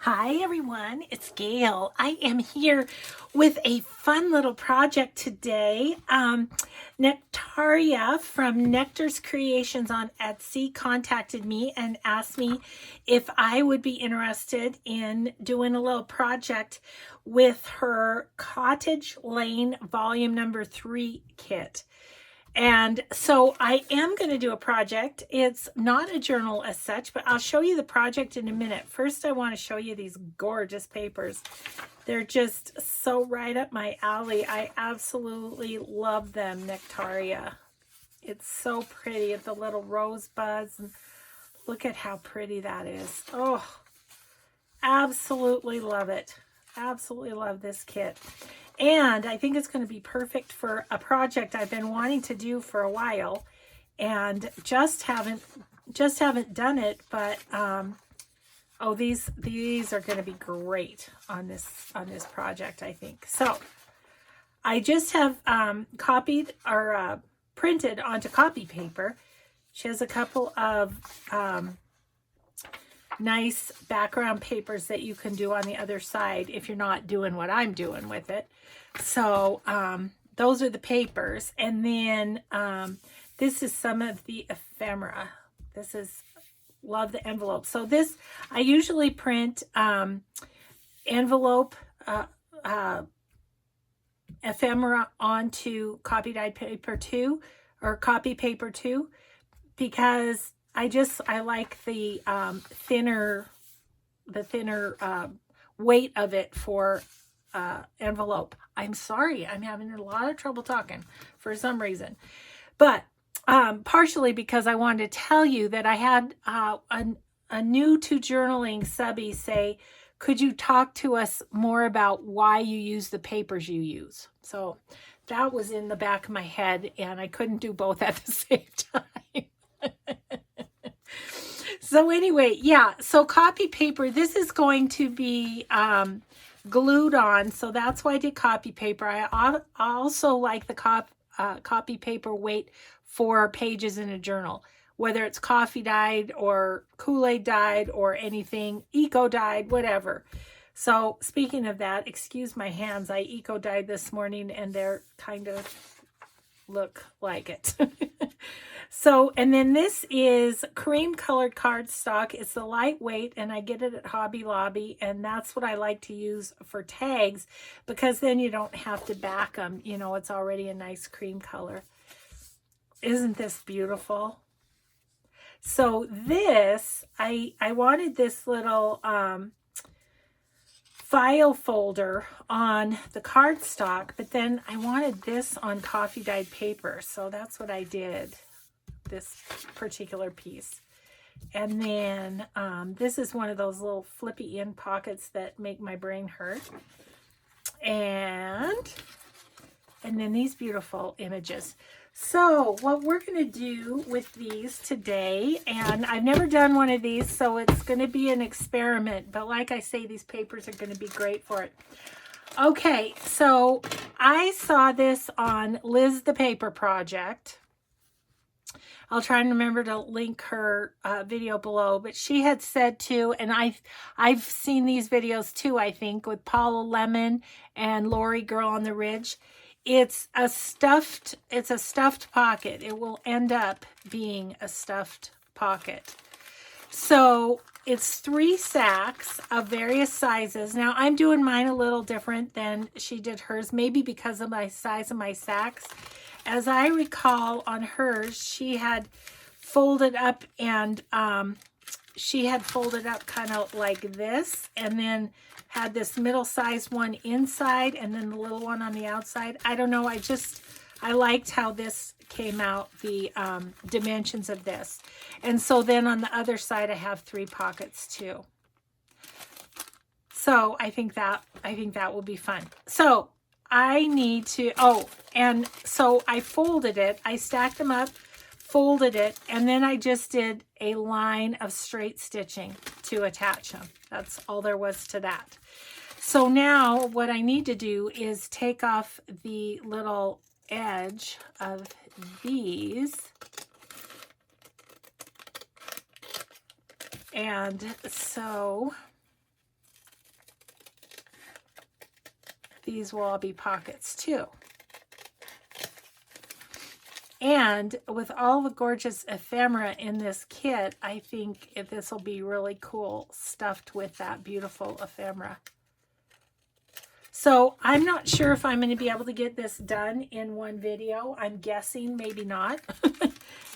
Hi everyone, it's Gail. I am here with a fun little project today. Nectaria from Nectar's Creations on Etsy contacted me and asked me if I would be interested in doing a little project with her Cottage Lane volume number 3 kit. And so I am going to do a project. It's not a journal as such, but I'll show you the project in a minute. First, I want to show you these gorgeous papers. They're just so right up my alley. I absolutely love them, Nectaria. It's so pretty. The little rosebuds. And look at how pretty that is. Oh, absolutely love it. Absolutely love this kit. And I think it's going to be perfect for a project I've been wanting to do for a while and just haven't done it, but oh, these are going to be great on this project, I think. So I just have copied or printed onto copy paper. She has a couple of nice background papers that you can do on the other side if you're not doing what I'm doing with it. So those are the papers. And then this is some of the ephemera. This is, love the envelope. So this, I usually print envelope ephemera onto copy dyed paper 2 or copy paper 2 because I like the thinner weight of it for envelope. I'm sorry, I'm having a lot of trouble talking for some reason, but partially because I wanted to tell you that I had a new to journaling subby say, could you talk to us more about why you use the papers you use? So that was in the back of my head and I couldn't do both at the same time. So anyway, yeah, so copy paper, this is going to be glued on, so that's why I did copy paper. I also like the copy paper weight for pages in a journal, whether it's coffee dyed or Kool-Aid dyed or anything, eco dyed, whatever. So speaking of that, excuse my hands, I eco dyed this morning and they're kind of look like it. So, and then this is cream colored cardstock. It's the lightweight and I get it at Hobby Lobby and that's what I like to use for tags because then you don't have to back them. You know, it's already a nice cream color. Isn't this beautiful? So this, I wanted this little file folder on the cardstock, but then I wanted this on coffee dyed paper. So that's what I did. This particular piece. And then this is one of those little flippy in pockets that make my brain hurt. And then these beautiful images. So what we're going to do with these today, and I've never done one of these, so it's going to be an experiment, but like I say, these papers are going to be great for it. Okay, so I saw this on Liz the Paper Project. I'll try and remember to link her video below, but she had said too, and I've seen these videos too, I think, with Paula Lemon and Lori Girl on the Ridge. It's a stuffed pocket. It will end up being a stuffed pocket. So it's 3 sacks of various sizes. Now I'm doing mine a little different than she did hers, maybe because of my size of my sacks. As I recall on hers, she had folded up and she had folded up kind of like this and then had this middle-sized one inside and then the little one on the outside. I don't know. I liked how this came out, the dimensions of this. And so then on the other side, I have 3 pockets too. So I think that will be fun. So I need to, and so I folded it. I stacked them up, folded it, and then I just did a line of straight stitching to attach them. That's all there was to that. So now what I need to do is take off the little edge of these. And so these will all be pockets too. And with all the gorgeous ephemera in this kit, I think this will be really cool stuffed with that beautiful ephemera. So I'm not sure if I'm going to be able to get this done in one video. I'm guessing maybe not.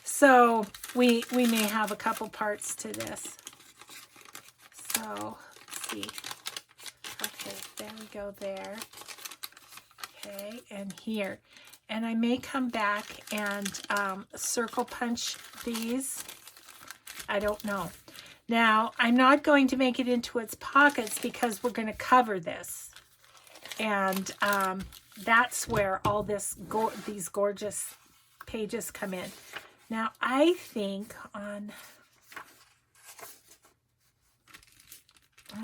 So we may have a couple parts to this. So let's see. Okay, there we go there. Okay, and here. And I may come back and circle punch these. I don't know. Now, I'm not going to make it into its pockets because we're going to cover this. And that's where all these gorgeous pages come in. Now, I think on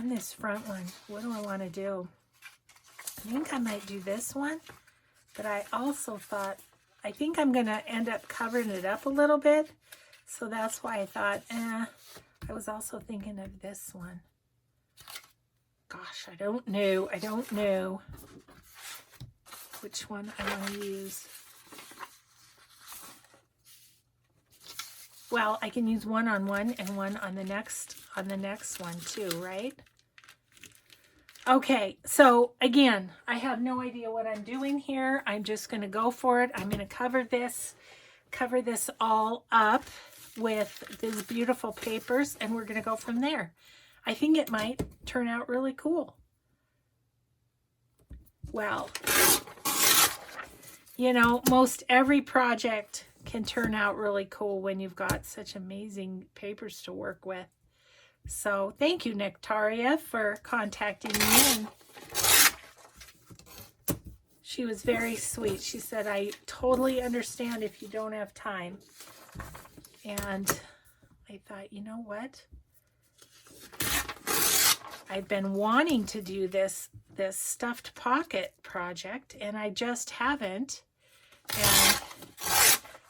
this front one, what do I want to do? I think I might do this one. But I also thought, I think I'm going to end up covering it up a little bit. So that's why I thought, I was also thinking of this one. Gosh, I don't know. I don't know which one I want to use. Well, I can use one on one and one on the next one too, right? Okay, so again, I have no idea what I'm doing here. I'm just going to go for it. I'm going to cover this all up with these beautiful papers, and we're going to go from there. I think it might turn out really cool. Well, you know, most every project can turn out really cool when you've got such amazing papers to work with. So thank you, Nectaria, for contacting me. And she was very sweet. She said, I totally understand if you don't have time. And I thought, you know what? I've been wanting to do this stuffed pocket project, and I just haven't. And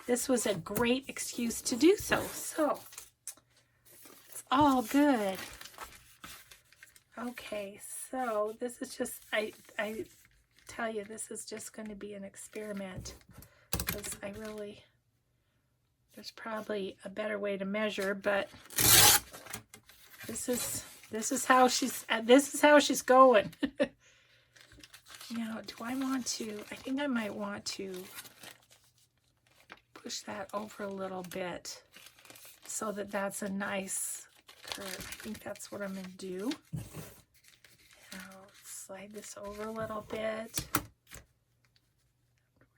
this was a great excuse to do so. So all good. Okay, so this is just, I tell you, this is just going to be an experiment, because there's probably a better way to measure, but this is how she's going. Now, do I want to, I think I might want to push that over a little bit so that that's a nice curve. I think that's what I'm going to do. Now, slide this over a little bit.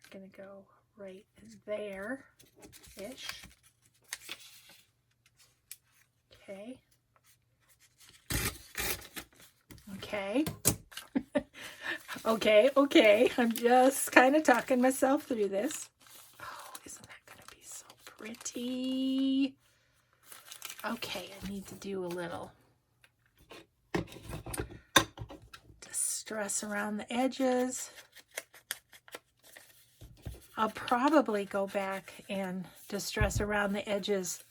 We're going to go right there-ish. Okay. Okay. Okay. I'm just kind of talking myself through this. Oh, isn't that going to be so pretty? Okay, I need to do a little distress around the edges. I'll probably go back and distress around the edges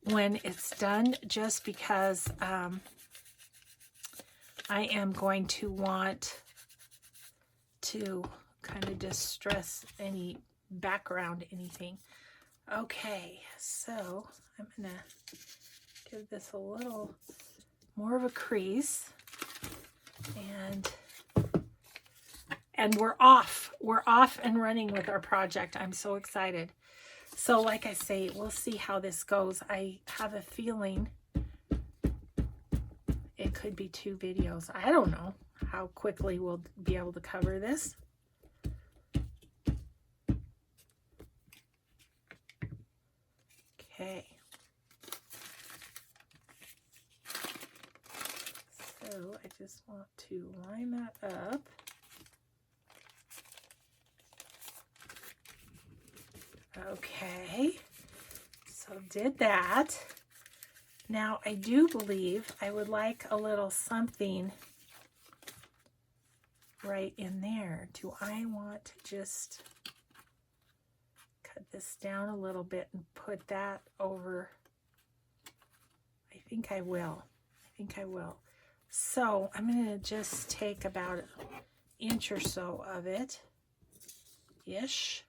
when it's done, just because I am going to want to kind of distress any background, anything. Okay, so I'm going to give this a little more of a crease, and we're off and running with our project. I'm so excited. So like I say, we'll see how this goes. I have a feeling it could be 2 videos. I don't know how quickly we'll be able to cover this. Okay. So I just want to line that up. Okay, so did that. Now I do believe I would like a little something right in there. Do I want to just cut this down a little bit and put that over? I think I will. So I'm going to just take about inch or so of it, ish.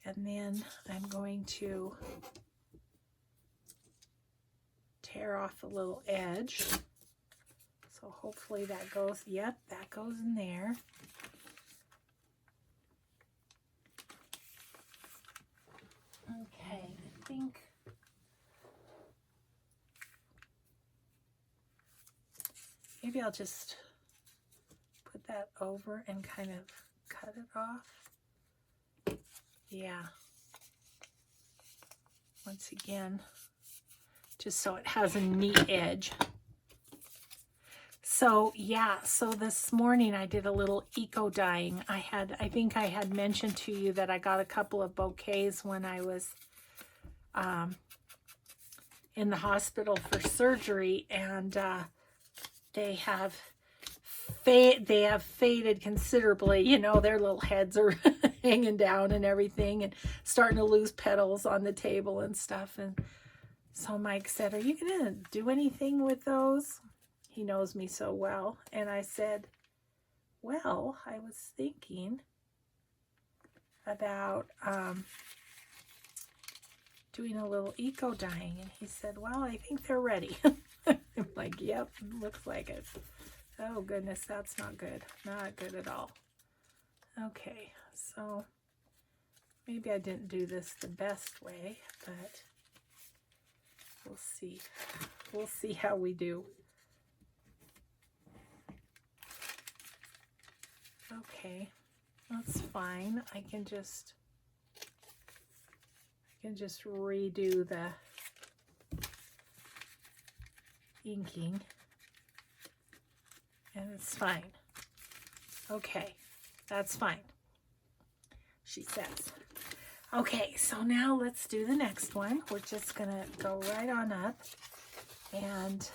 And then I'm going to tear off a little edge. So hopefully that goes, yep, that goes in there. Okay, I think maybe I'll just put that over and kind of cut it off. Yeah. Once again, just so it has a neat edge. So yeah, so this morning I did a little eco dyeing. I think I had mentioned to you that I got a couple of bouquets when I was in the hospital for surgery, and they have faded considerably. You know, their little heads are hanging down and everything, and starting to lose petals on the table and stuff. And so Mike said, "Are you gonna do anything with those?" He knows me so well. And I said, well, I was thinking about doing a little eco dyeing. And he said, well, I think they're ready. I'm like, yep, looks like it. Oh goodness, that's not good. Not good at all. Okay, so maybe I didn't do this the best way, but we'll see. We'll see how we do. Okay, that's fine. I can just redo the inking, and it's fine. Okay, that's fine, she says. Okay, so now let's do the next one. We're just gonna go right on up, and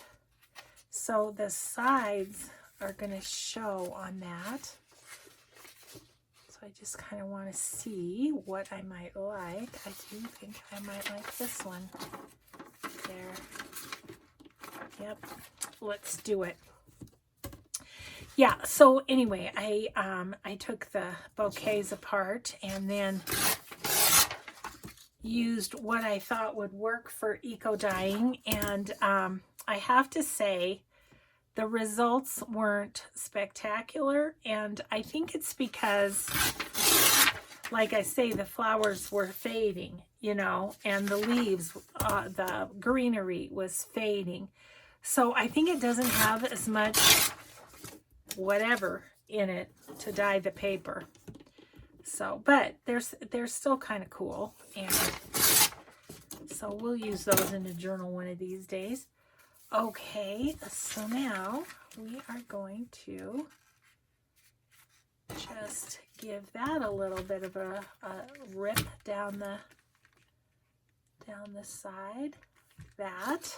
so the sides are gonna show on that. I just kind of want to see what I might like. I do think I might like this one. There. Yep. Let's do it. Yeah, so anyway, I took the bouquets apart and then used what I thought would work for eco dyeing, and I have to say the results weren't spectacular, and I think it's because, like I say, the flowers were fading, you know, and the leaves, the greenery was fading. So I think it doesn't have as much whatever in it to dye the paper. So, but they're still kind of cool, and so we'll use those in a journal one of these days. Okay, so now we are going to just give that a little bit of a rip down the side. That.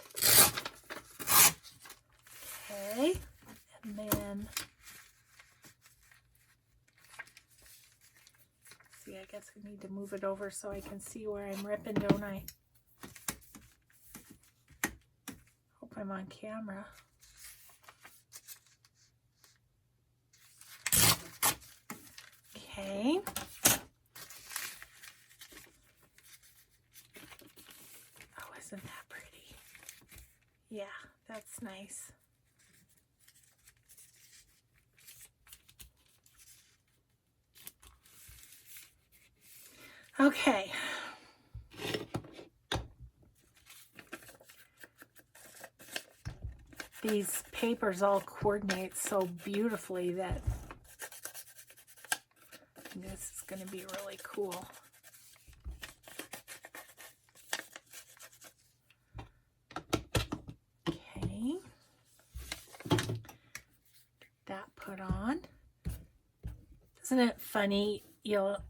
Okay, and then see, I guess I need to move it over so I can see where I'm ripping, don't I? I'm on camera. Okay. Oh, isn't that pretty? Yeah, that's nice. Okay. These papers all coordinate so beautifully that this is going to be really cool. Okay. That put on. Isn't it funny,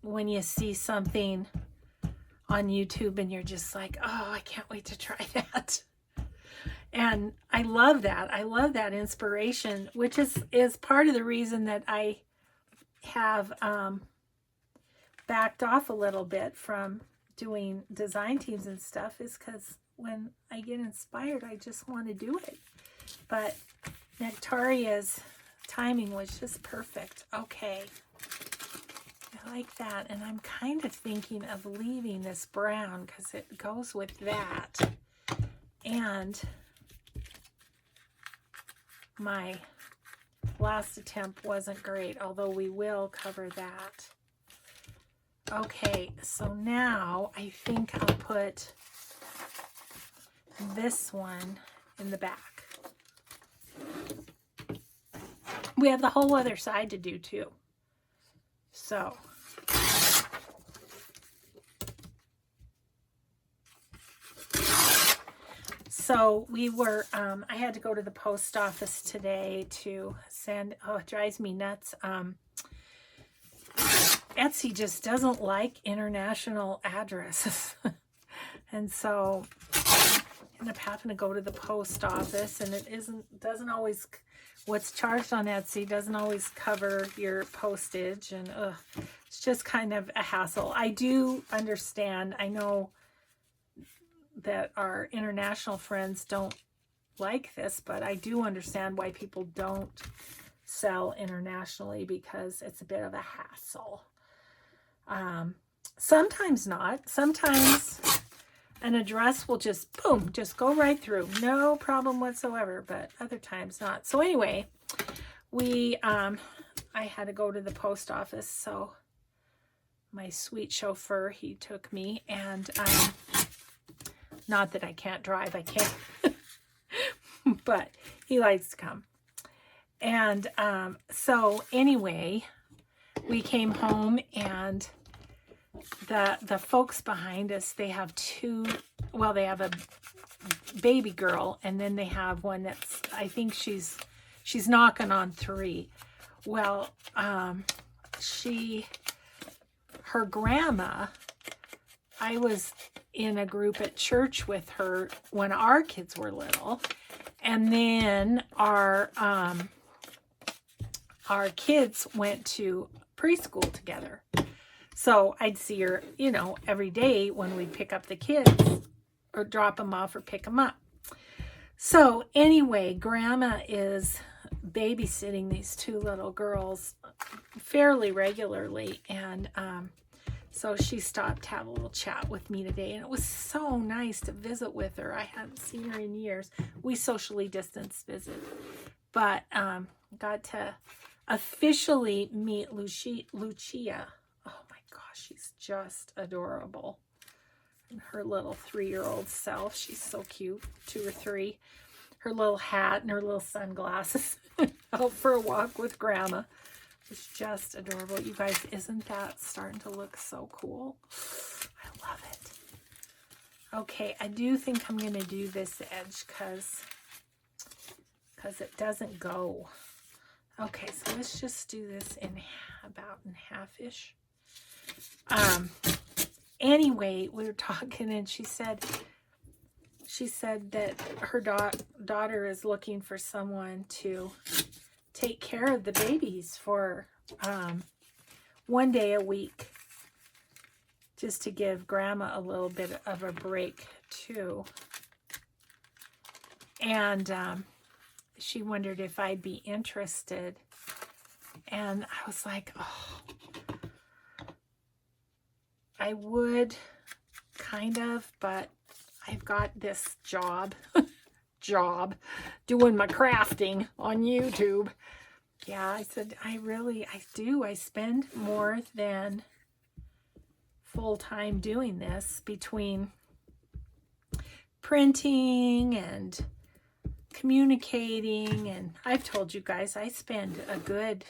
when you see something on YouTube and you're just like, oh, I can't wait to try that. And I love that. I love that inspiration, which is part of the reason that I have backed off a little bit from doing design teams and stuff, is because when I get inspired, I just want to do it. But Nectaria's timing was just perfect. Okay. I like that. And I'm kind of thinking of leaving this brown because it goes with that. And my last attempt wasn't great, although we will cover that. Okay, so now I think I'll put this one in the back. We have the whole other side to do too. So we were, I had to go to the post office today to send, oh, it drives me nuts. Etsy just doesn't like international addresses. And so I end up having to go to the post office, and it doesn't always, what's charged on Etsy doesn't always cover your postage, and it's just kind of a hassle. I do understand. I know that our international friends don't like this, but I do understand why people don't sell internationally, because it's a bit of a hassle. Sometimes not. Sometimes an address will just, boom, just go right through. No problem whatsoever, but other times not. So anyway, I had to go to the post office, so my sweet chauffeur, he took me, and not that I can't drive, I can't, but he likes to come. And so anyway, we came home, and the folks behind us, they have they have a baby girl, and then they have one that's, I think she's knocking on 3. Well, her grandma, I was in a group at church with her when our kids were little, and then our kids went to preschool together. So I'd see her, every day when we'd pick up the kids or drop them off or pick them up. So anyway, Grandma is babysitting these 2 little girls fairly regularly, and so she stopped to have a little chat with me today, and it was so nice to visit with her. I hadn't seen her in years. We socially distanced visit, but got to officially meet Lucia. Oh my gosh, she's just adorable. And her little 3-year-old self, she's so cute, 2 or 3. Her little hat and her little sunglasses out for a walk with Grandma. It's just adorable. You guys, isn't that starting to look so cool? I love it. Okay, I do think I'm going to do this edge because it doesn't go. Okay, so let's just do this in about in half-ish. Anyway, we were talking, and she said that her daughter is looking for someone to take care of the babies for 1 day a week, just to give Grandma a little bit of a break too. And she wondered if I'd be interested, and I was like, oh, I would kind of, but I've got this job doing my crafting on YouTube. Yeah, I said, I do. I spend more than full-time doing this, between printing and communicating. And I've told you guys, I spend a good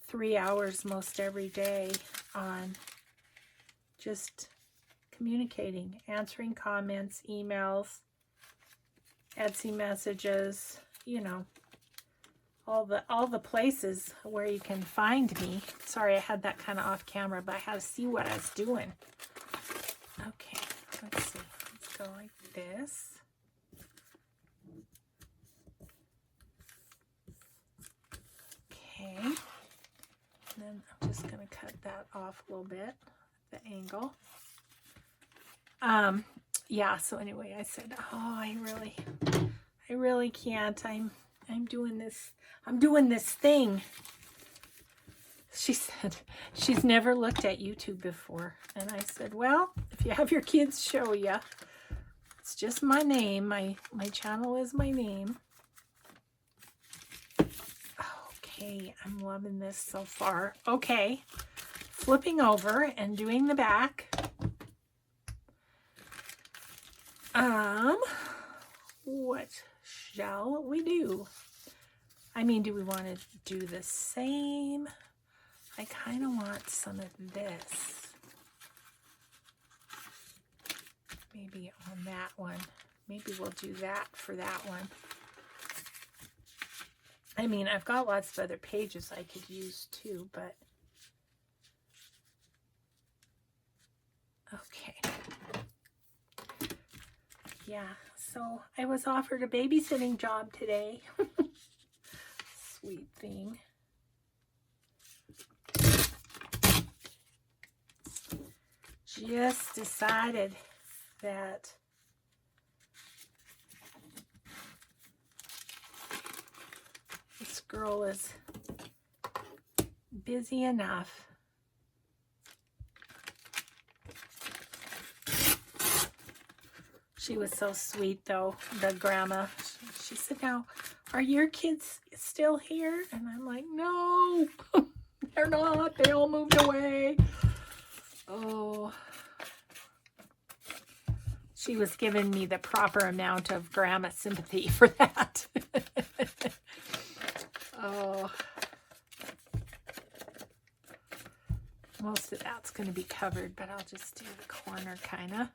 3 hours most every day on just communicating, answering comments, emails, Etsy messages, all the places where you can find me. Sorry, I had that kind of off camera, but I had to see what I was doing. Okay, let's see. Let's go like this. Okay. And then I'm just going to cut that off a little bit, the angle. Yeah, so anyway, I said, oh, I really can't. I'm I'm doing this thing. She said she's never looked at YouTube before. And I said, well, if you have your kids show you, it's just my name. My channel is my name. Okay, I'm loving this so far. Okay, flipping over and doing the back. What shall we do? I mean, do we want to do the same? I kind of want some of this. Maybe on that one. Maybe we'll do that for that one. I mean, I've got lots of other pages I could use too, but okay. Yeah, so I was offered a babysitting job today. Sweet thing. Just decided that this girl is busy enough. She was so sweet though, the grandma. She said, now, are your kids still here? And I'm like, no, they're not. They all moved away. Oh. She was giving me the proper amount of grandma sympathy for that. Oh. Most of that's going to be covered, but I'll just do the corner kind of.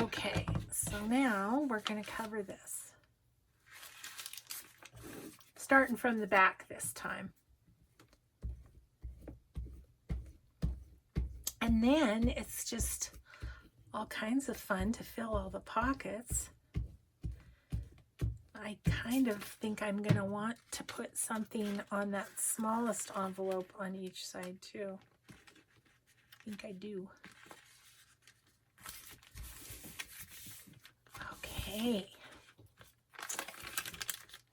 Okay, so now we're going to cover this. Starting from the back this time. And then it's just all kinds of fun to fill all the pockets. I kind of think I'm going to want to put something on that smallest envelope on each side too. I think I do. Okay.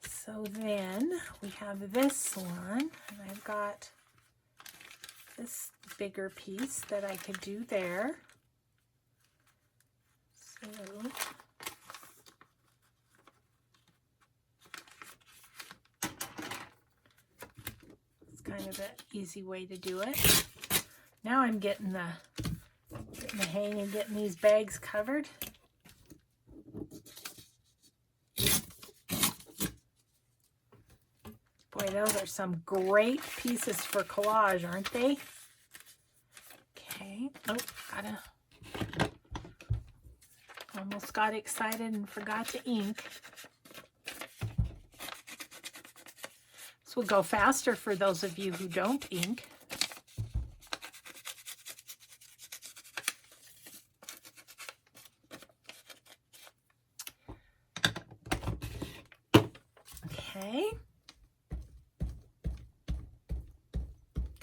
So then we have this one, and I've got this bigger piece that I could do there. So it's kind of an easy way to do it. Now I'm getting the hang of getting these bags covered. Boy, those are some great pieces for collage, aren't they? Okay. Oh, almost got excited and forgot to ink. This will go faster for those of you who don't ink. Okay.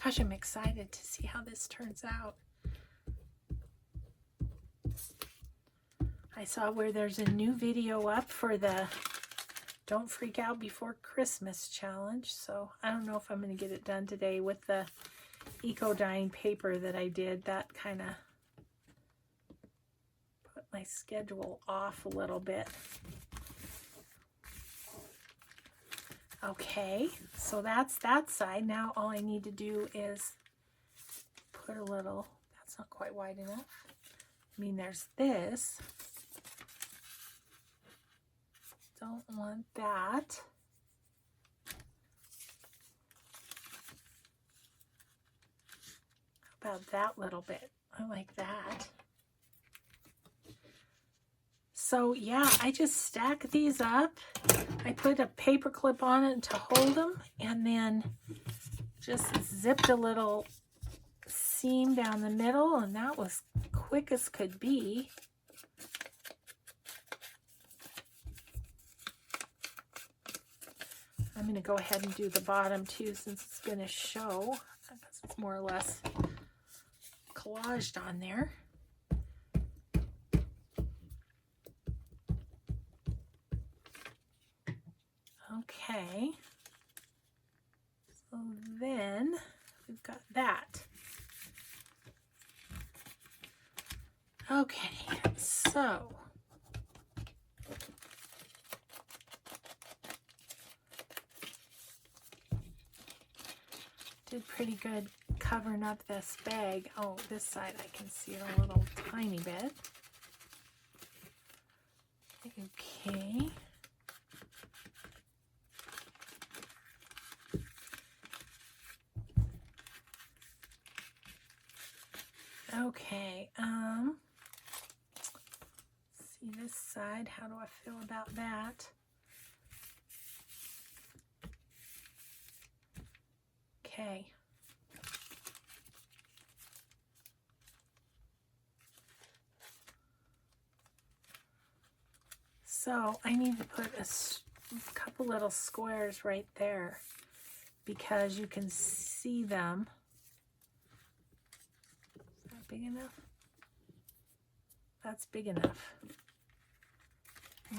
Gosh, I'm excited to see how this turns out. I saw where there's a new video up for the Don't Freak Out Before Christmas challenge, so I don't know if I'm going to get it done today with the eco dyeing paper that I did. That kind of put my schedule off a little bit. Okay, so that's that side. Now all I need to do is put a little, that's not quite wide enough. I mean, there's this. Don't want that. How about that little bit? I like that. So yeah, I just stack these up. I put a paper clip on it to hold them, and then just zipped a little seam down the middle, and that was quick as could be. I'm going to go ahead and do the bottom too, since it's going to show, because it's more or less collaged on there. Okay. So then we've got that. Okay, so did pretty good covering up this bag. Oh, this side I can see it a little tiny bit. Okay. Okay, see this side, how do I feel about that? Okay. So I need to put a couple little squares right there because you can see them. Is that big enough? That's big enough.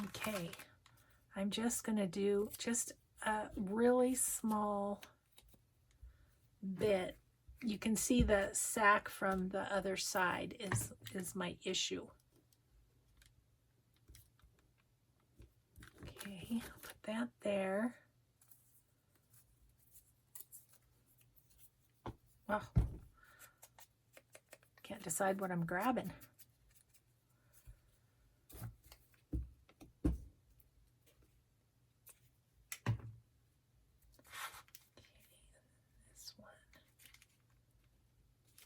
Okay, I'm just going to do just a really small bit. You can see the sack from the other side is my issue. Okay, I'll put that there. Well, can't decide what I'm grabbing.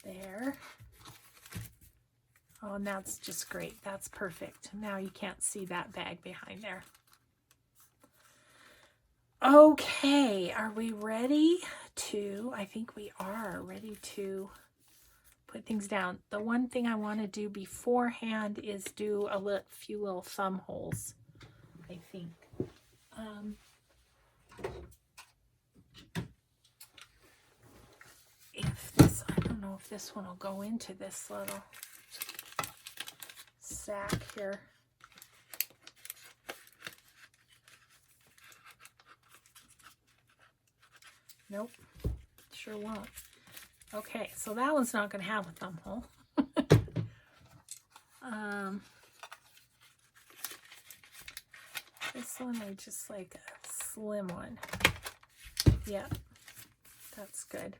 There. Oh, and that's just great. That's perfect. Now you can't see that bag behind there. Okay, are we ready to, I think we are ready to put things down. The one thing I want to do beforehand is do a few little thumb holes, I think. I don't know if this one will go into this little sack here. Nope, sure won't. Okay, so that one's not going to have a thumb hole. This one I just like a slim one. Yep, that's good.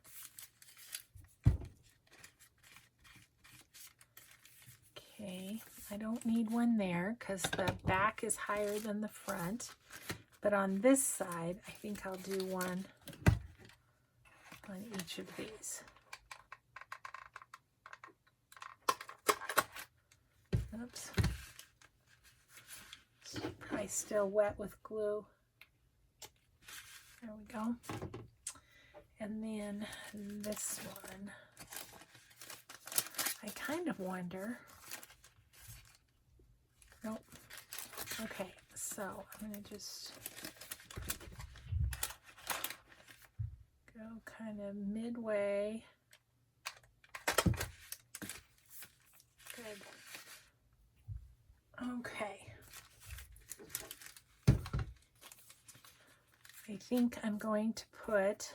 Okay, I don't need one there because the back is higher than the front. But on this side, I think I'll do one on each of these. Oops. It's probably still wet with glue. There we go. And then this one. I kind of wonder. Nope. Okay, so I'm going to just go kind of midway. Good. Okay. I think I'm going to put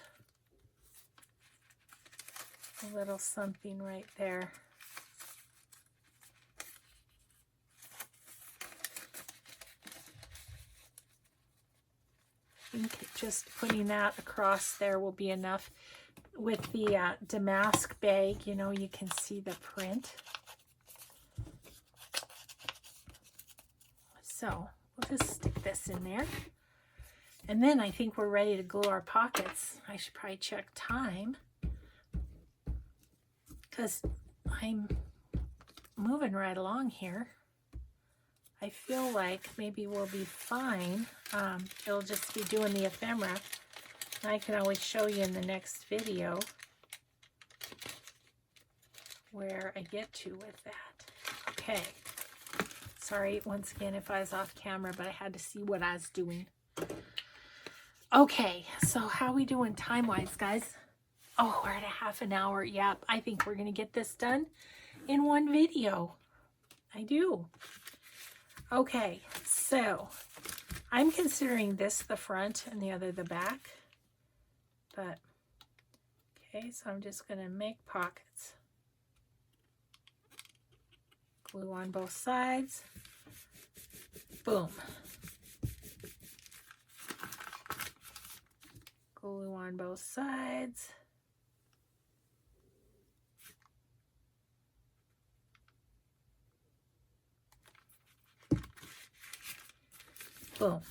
a little something right there. I think just putting that across there will be enough. With the damask bag, you know, you can see the print. So we'll just stick this in there. And then I think we're ready to glue our pockets. I should probably check time because I'm moving right along here. I feel like maybe we'll be fine. It'll just be doing the ephemera. I can always show you in the next video where I get to with that. Okay. Sorry once again if I was off camera, but I had to see what I was doing. Okay, so how are we doing time-wise, guys? Oh, we're at a half an hour. Yep, I think we're going to get this done in one video. I do. Okay, so I'm considering this the front and the other the back. But, okay, so I'm just going to make pockets. Glue on both sides. Boom. Glue on both sides. Boom.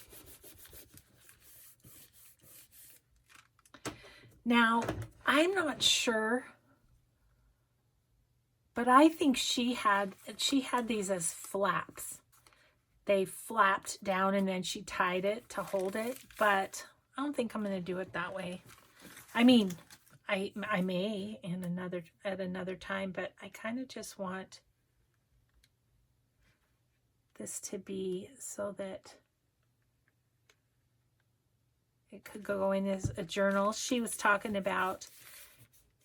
Now, I'm not sure, but I think she had these as flaps. They flapped down and then she tied it to hold it, but I don't think I'm going to do it that way. I mean, I may at another time, but I kind of just want this to be so that it could go in as a journal. She was talking about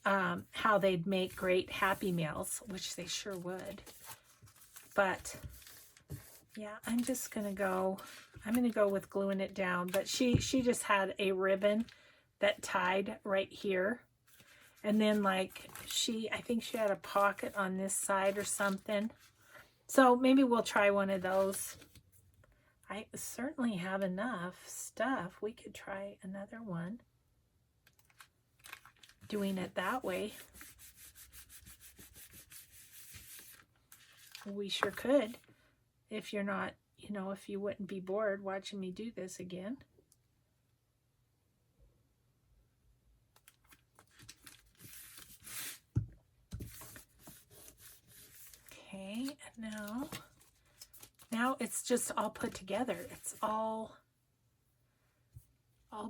how they'd make great Happy Meals, which they sure would. But yeah, I'm going to go with gluing it down. But she just had a ribbon that tied right here. And then like I think she had a pocket on this side or something. So maybe we'll try one of those. I certainly have enough stuff. We could try another one. Doing it that way. We sure could. If you're not, if you wouldn't be bored watching me do this again. Okay, and now it's just all put together. It's all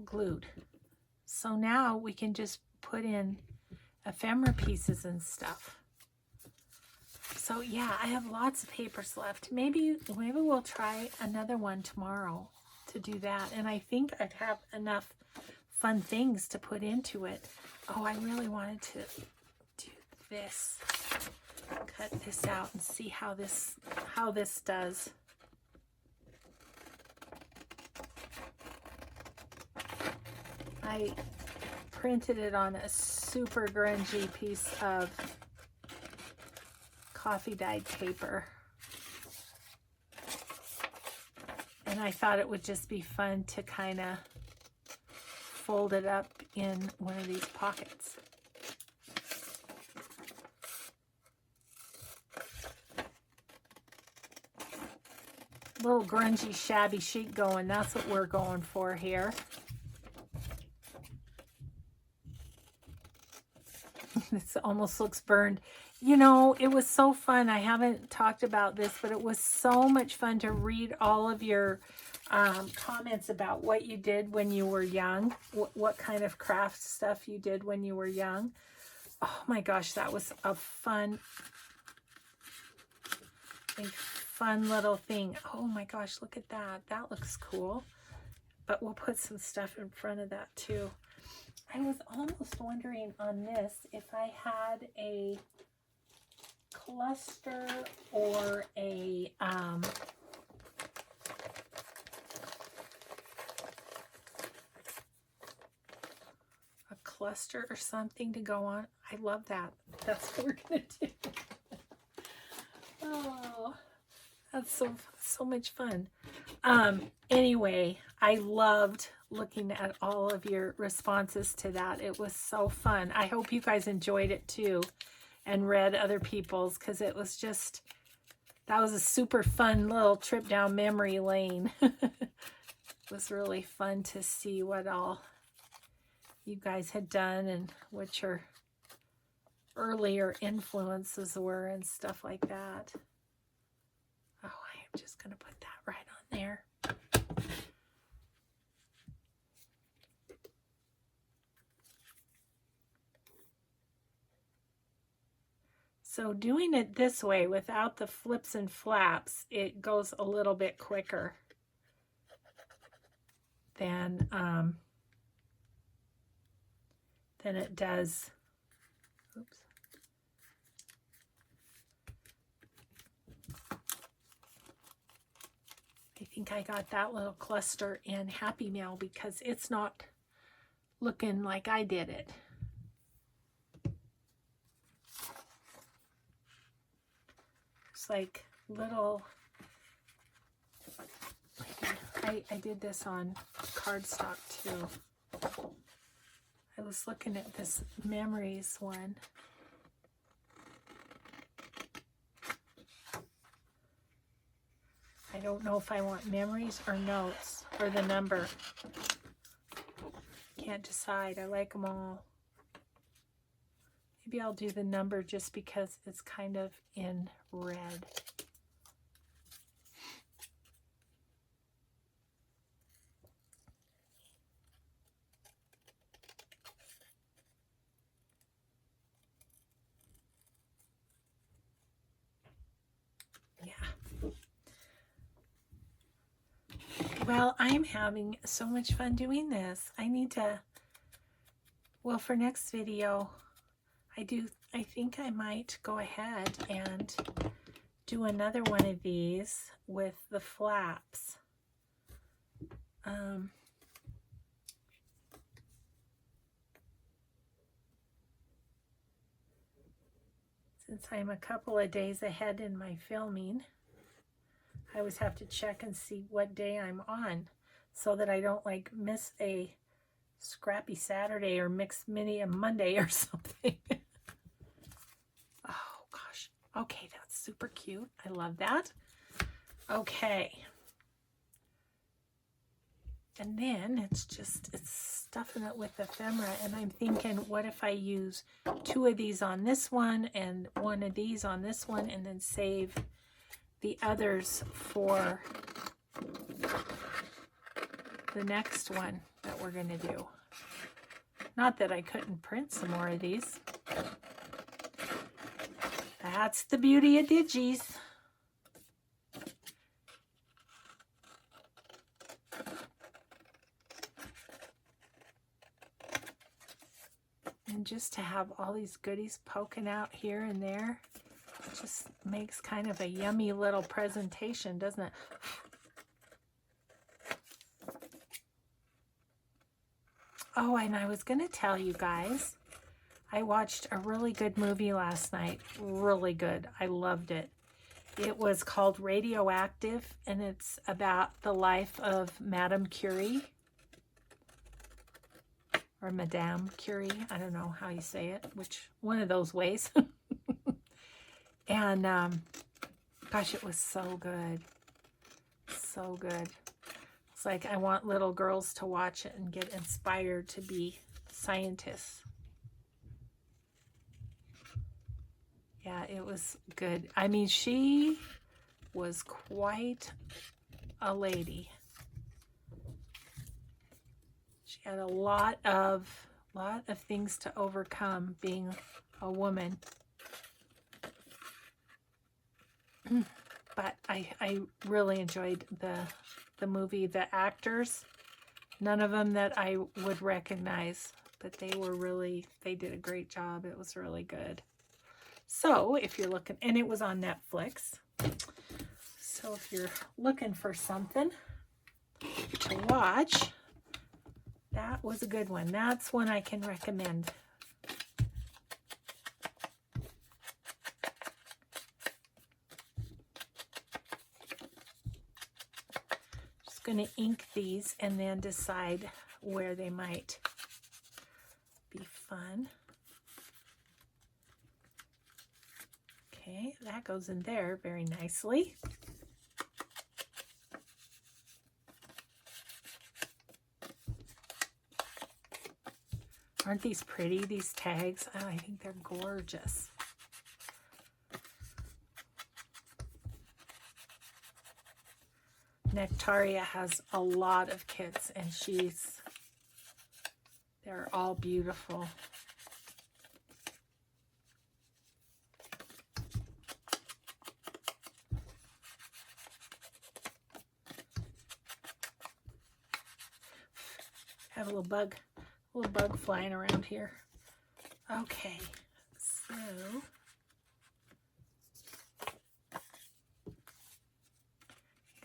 glued. So now we can just put in ephemera pieces and stuff. So yeah, I have lots of papers left. Maybe we'll try another one tomorrow to do that. And I think I'd have enough fun things to put into it. Oh, I really wanted to do this. Cut this out and see how this does. I printed it on a super grungy piece of coffee dyed paper. And I thought it would just be fun to kind of fold it up in one of these pockets. Little grungy shabby chic going. That's what we're going for here. This almost looks burned. It was so fun. I haven't talked about this, but it was so much fun to read all of your comments about what you did when you were young, what kind of craft stuff you did when you were young. Oh my gosh, that was a fun little thing. Oh my gosh, look at that. That looks cool. But we'll put some stuff in front of that too. I was almost wondering on this if I had a cluster or a cluster or something to go on. I love that. That's what we're gonna do. Oh, that's so much fun. Anyway, I loved looking at all of your responses to that. It was so fun. I hope you guys enjoyed it too and read other people's, because it was just, that was a super fun little trip down memory lane. It was really fun to see what all you guys had done and what your earlier influences were and stuff like that. Oh, I am just going to put that right on there. So doing it this way without the flips and flaps, it goes a little bit quicker than it does. Oops. I think I got that little cluster in Happy Mail because it's not looking like I did it. It's like little, I did this on cardstock too. I was looking at this Memories one. I don't know if I want memories or notes or the number. Can't decide. I like them all. Maybe I'll do the number just because it's kind of in red. Yeah. Well, I'm having so much fun doing this. I need to, well, for next video, I think I might go ahead and do another one of these with the flaps. Since I'm a couple of days ahead in my filming, I always have to check and see what day I'm on so that I don't like miss a Scrappy Saturday or Mixed Mini a Monday or something. Oh gosh. Okay, that's super cute. I love that. Okay. And then it's stuffing it with ephemera, and I'm thinking, what if I use 2 of these on this one and 1 of these on this one, and then save the others for the next one that we're going to do. Not that I couldn't print some more of these. That's the beauty of digis. And just to have all these goodies poking out here and there, just makes kind of a yummy little presentation, doesn't it? Oh, and I was going to tell you guys, I watched a really good movie last night. Really good. I loved it. It was called Radioactive, and it's about the life of Madame Curie. Or Madame Curie. I don't know how you say it. Which one of those ways. And gosh, it was so good. So good. It's like I want little girls to watch it and get inspired to be scientists. Yeah, it was good. I mean, she was quite a lady. She had a lot of things to overcome being a woman. But I really enjoyed the movie. The actors, none of them that I would recognize, but they did a great job. It was really good. So if you're looking, and it was on Netflix. So if you're looking for something to watch, that was a good one. That's one I can recommend. Just going to ink these and then decide where they might be fun. Okay, that goes in there very nicely. Aren't these pretty, these tags? Oh, I think they're gorgeous. Nectaria has a lot of kits, and they're all beautiful. Have a little bug flying around here. Okay, so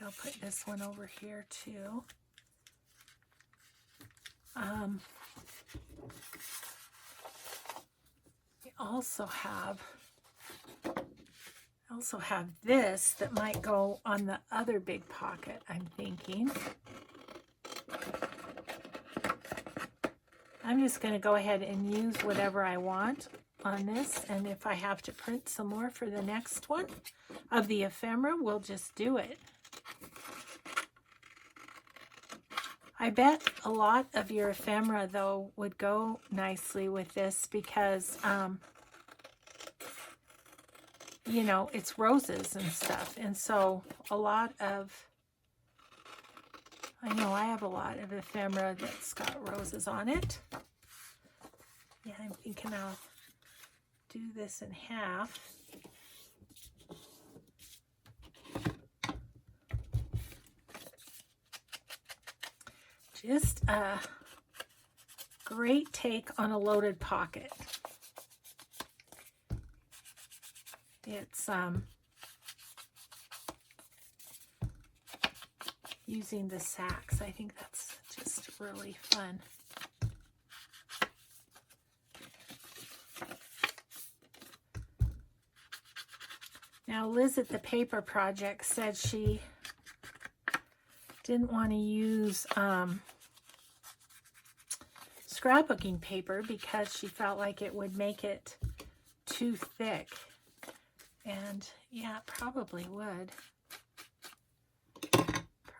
go I'll put this one over here too. We also have this that might go on the other big pocket, I'm thinking. I'm just going to go ahead and use whatever I want on this, and if I have to print some more for the next one of the ephemera, we'll just do it. I bet a lot of your ephemera, though, would go nicely with this because, you know, it's roses and stuff. And so a lot of, I know I have a lot of ephemera that's got roses on it. Yeah, I'm thinking I'll do this in half. Just a great take on a loaded pocket. It's using the sacks. I think that's just really fun. Now Liz at the Paper Project said she didn't want to use scrapbooking paper because she felt like it would make it too thick. And yeah, it probably would.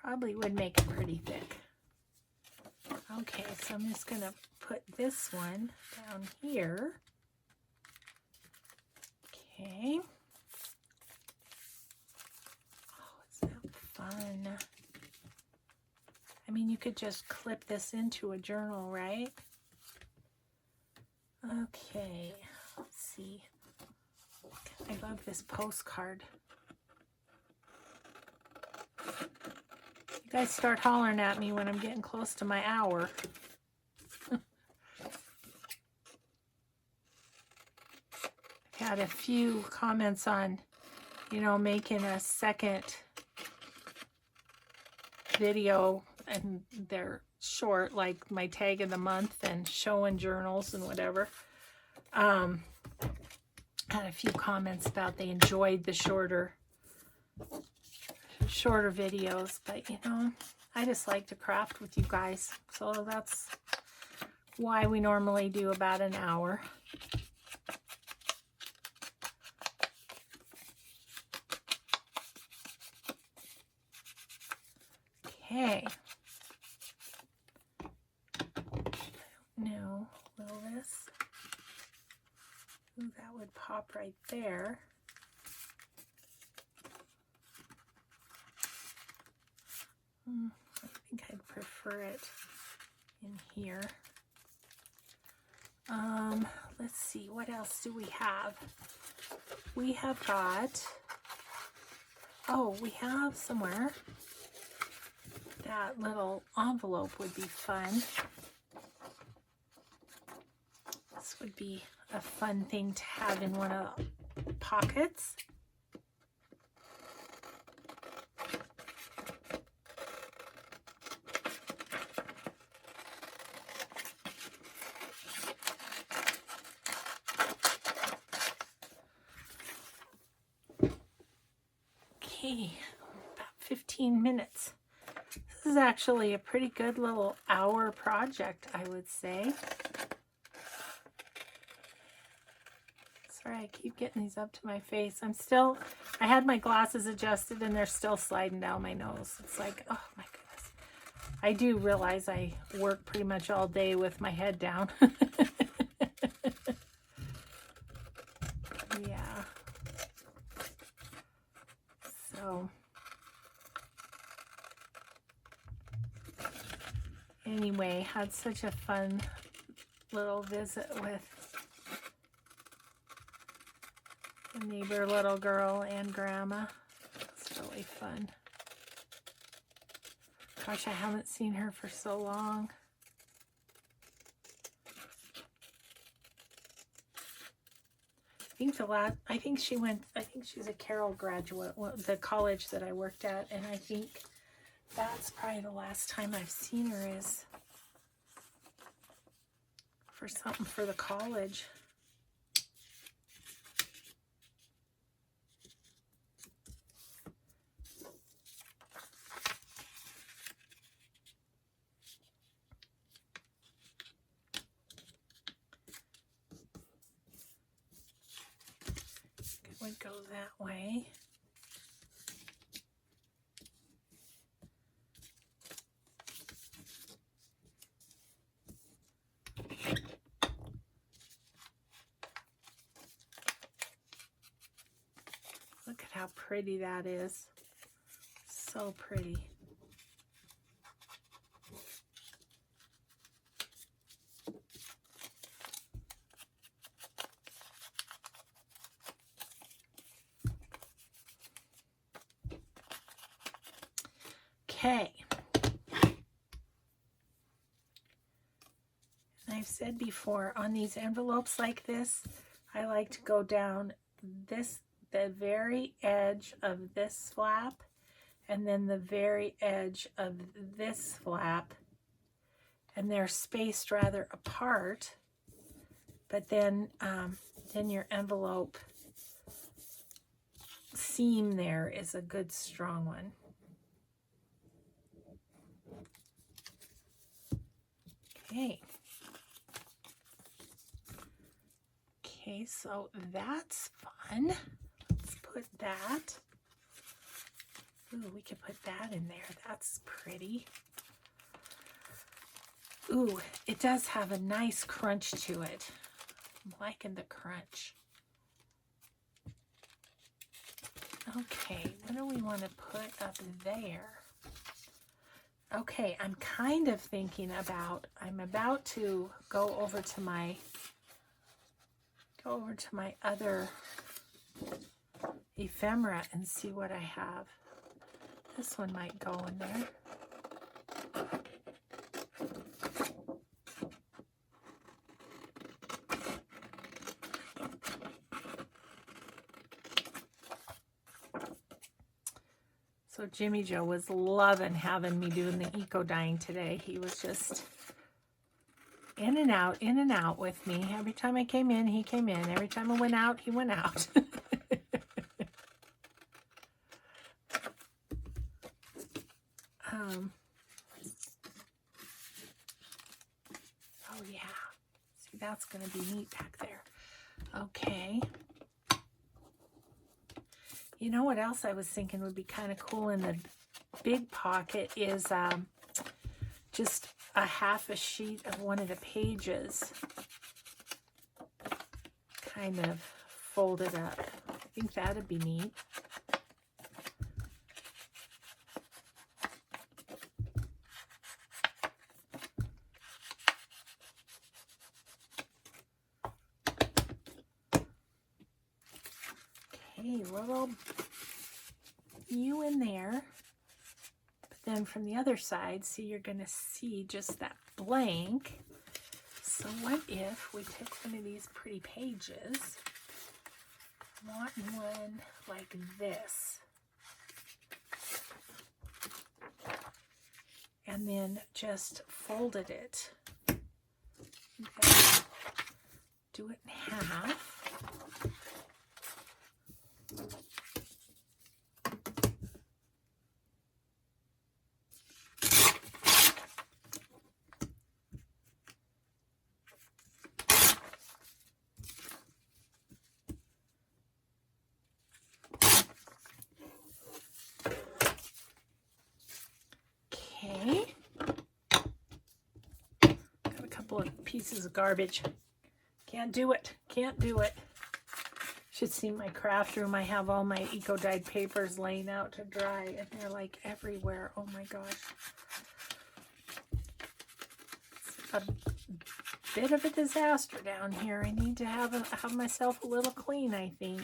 Probably would make it pretty thick. Okay, so I'm just going to put this one down here. Okay. Oh, is that fun? I mean, you could just clip this into a journal, right? Okay, let's see. I love this postcard. You guys start hollering at me when I'm getting close to my hour. I've had a few comments on, you know, making a second video, and they're short, like my tag of the month and showing journals and whatever. Had a few comments about they enjoyed the shorter videos, but you know, I just like to craft with you guys, so that's why we normally do about an hour. Okay. No, will this? Ooh, that would pop right there. I think I'd prefer it in here. Let's see, what else do we have? We have got, oh, we have somewhere, that little envelope would be fun. This would be a fun thing to have in one of the pockets. Okay, about 15 minutes. This is actually a pretty good little hour project, I would say. Sorry, I keep getting these up to my face. I had my glasses adjusted and they're still sliding down my nose. It's like, oh my goodness. I do realize I work pretty much all day with my head down. Yeah. So, anyway, had such a fun little visit with the neighbor little girl and grandma. It's really fun. Gosh, I haven't seen her for so long. I think she's a Carroll graduate, the college that I worked at, and I think that's probably the last time I've seen her is for something for the college. It would go that way. Look at how pretty that is. So pretty. Okay. I've said before, on these envelopes like this, I like to go down the very edge of this flap, and then the very edge of this flap, and they're spaced rather apart, but then your envelope seam there is a good strong one. Okay. Okay, so that's fun. Let's put that. Ooh, we could put that in there. That's pretty. Ooh, it does have a nice crunch to it. I'm liking the crunch. Okay, what do we want to put up there? Okay, I'm kind of thinking about, I'm about to go over to my other ephemera and see what I have. This one might go in there. So Jimmy Joe was loving having me doing the eco dyeing today. He was just in and out with me. Every time I came in, he came in. Every time I went out, he went out. Oh yeah. See, that's going to be neat back there. Okay. You know what else I was thinking would be kind of cool in the big pocket is just a half a sheet of one of the pages kind of folded up. I think that'd be neat. Okay, little you in there. But then from the other side, see, you're going to see just that blank. So what if we took one of these pretty pages, want one like this, and then just folded it. Okay. Do it in half. Pieces of garbage. Can't do it. Should see my craft room. I have all my eco-dyed papers laying out to dry, and they're like everywhere. Oh my gosh. It's a bit of a disaster down here. I need to have myself a little clean, I think.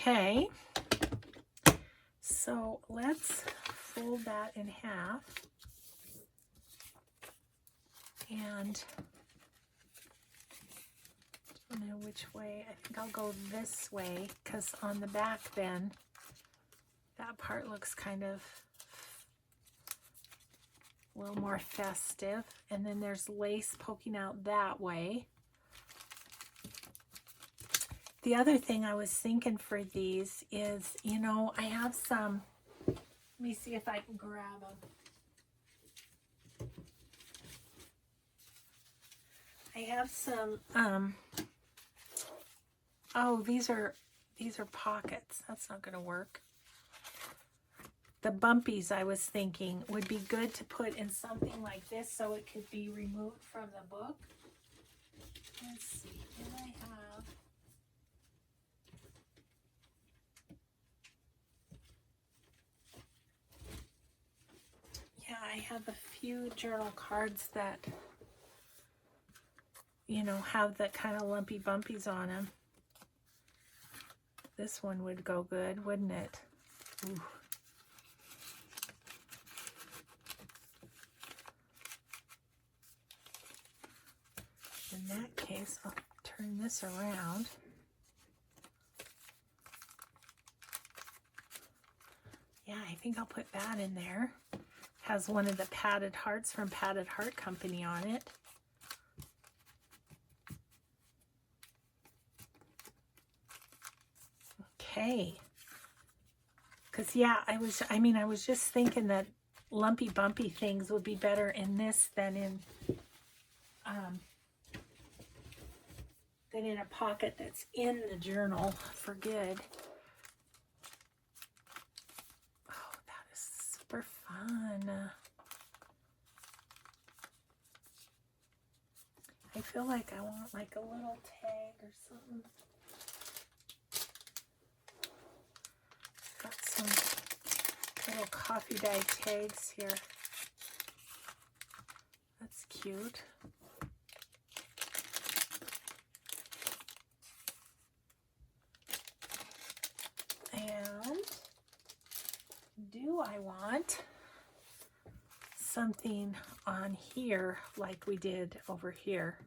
Okay, so let's fold that in half, and I don't know which way. I think I'll go this way, because on the back then that part looks kind of a little more festive, and then there's lace poking out that way. The other thing I was thinking for these is, you know, I have some, let me see if I can grab them. I have some, oh, these are pockets. That's not going to work. The bumpies, I was thinking, would be good to put in something like this so it could be removed from the book. Let's see, what I have. Yeah, I have a few journal cards that, you know, have that kind of lumpy bumpies on them. This one would go good, wouldn't it? Ooh. In that case, I'll turn this around. Yeah, I think I'll put that in there. Has one of the padded hearts from Padded Heart Company on it. Okay. Because, yeah, I was just thinking that lumpy bumpy things would be better in this than in a pocket that's in the journal for good. Oh, that is super fun. I feel like I want like a little tag or something. Got some little coffee dye tags here. That's cute. And do I want something on here like we did over here?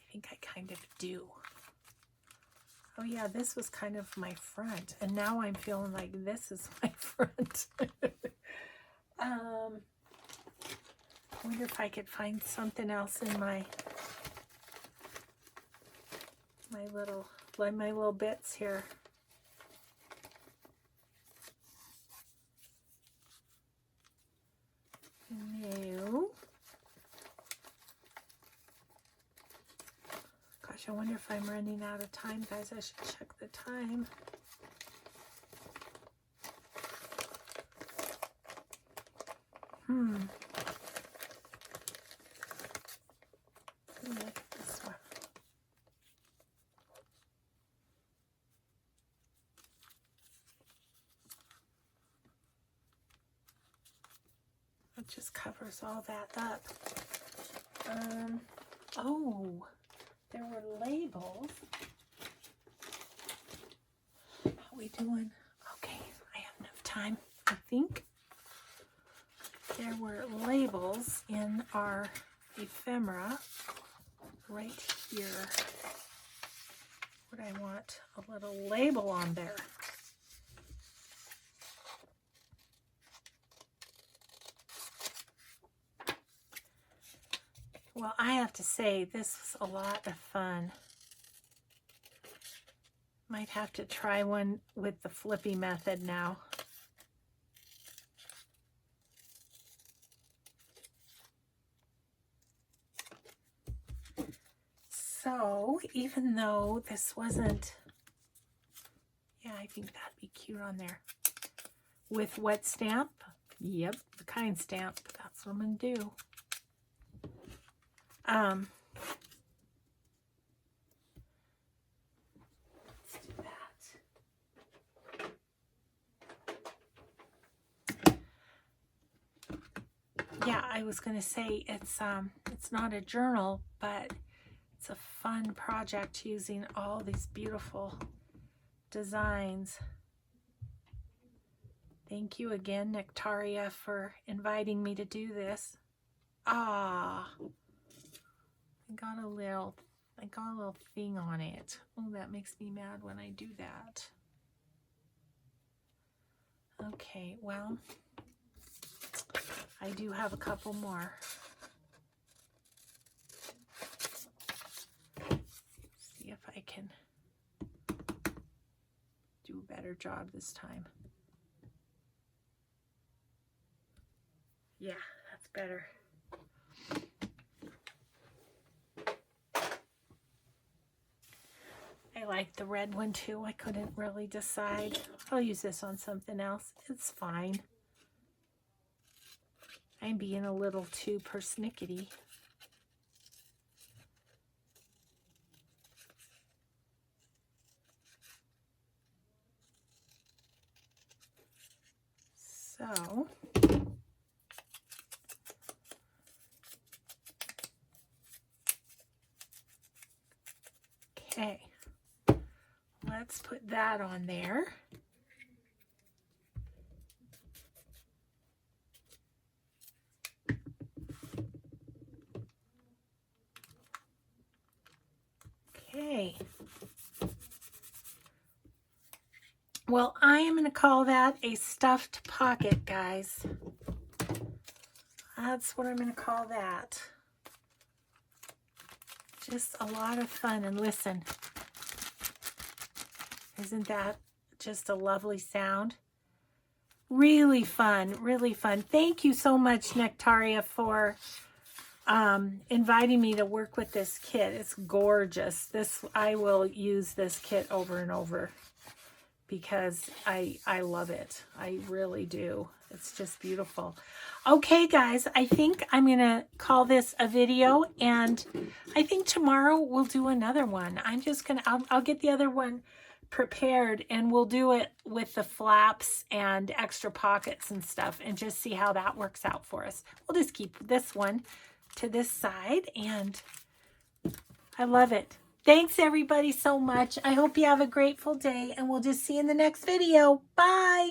I think I kind of do. Oh yeah, this was kind of my front, and now I'm feeling like this is my front. I wonder if I could find something else in my little bits here. No. Gosh, I wonder if I'm running out of time, guys. I should check the time. Look at this one. It just covers all that up. Oh, there were labels. How are we doing? Okay, I have enough time, I think. There were labels in our ephemera right here. Would I want a little label on there? Well, I have to say, this was a lot of fun. Might have to try one with the flippy method now. So, even though this wasn't, yeah, I think that'd be cute on there. With wet stamp, yep, the kind stamp, that's what I'm gonna do. Let's do that. Yeah, I was gonna say it's not a journal, but it's a fun project using all these beautiful designs. Thank you again, Nectaria, for inviting me to do this. Ah, I got a little thing on it. Oh, that makes me mad when I do that. Okay, well, I do have a couple more. See if I can do a better job this time. Yeah, that's better. I like the red one too. I couldn't really decide. I'll use this on something else. It's fine. I'm being a little too persnickety. So, okay, let's put that on there. Okay. Well, I am going to call that a stuffed pocket, guys. That's what I'm going to call that. Just a lot of fun. And listen, isn't that just a lovely sound? Really fun, really fun. Thank you so much, Nectaria, for inviting me to work with this kit. It's gorgeous. I will use this kit over and over because I love it. I really do. It's just beautiful. Okay, guys, I think I'm going to call this a video, and I think tomorrow we'll do another one. I'm just going to, I'll get the other one prepared, and we'll do it with the flaps and extra pockets and stuff, and just see how that works out for us. We'll just keep this one to this side, and I love it. Thanks everybody so much. I hope you have a grateful day, and we'll just see you in the next video. Bye.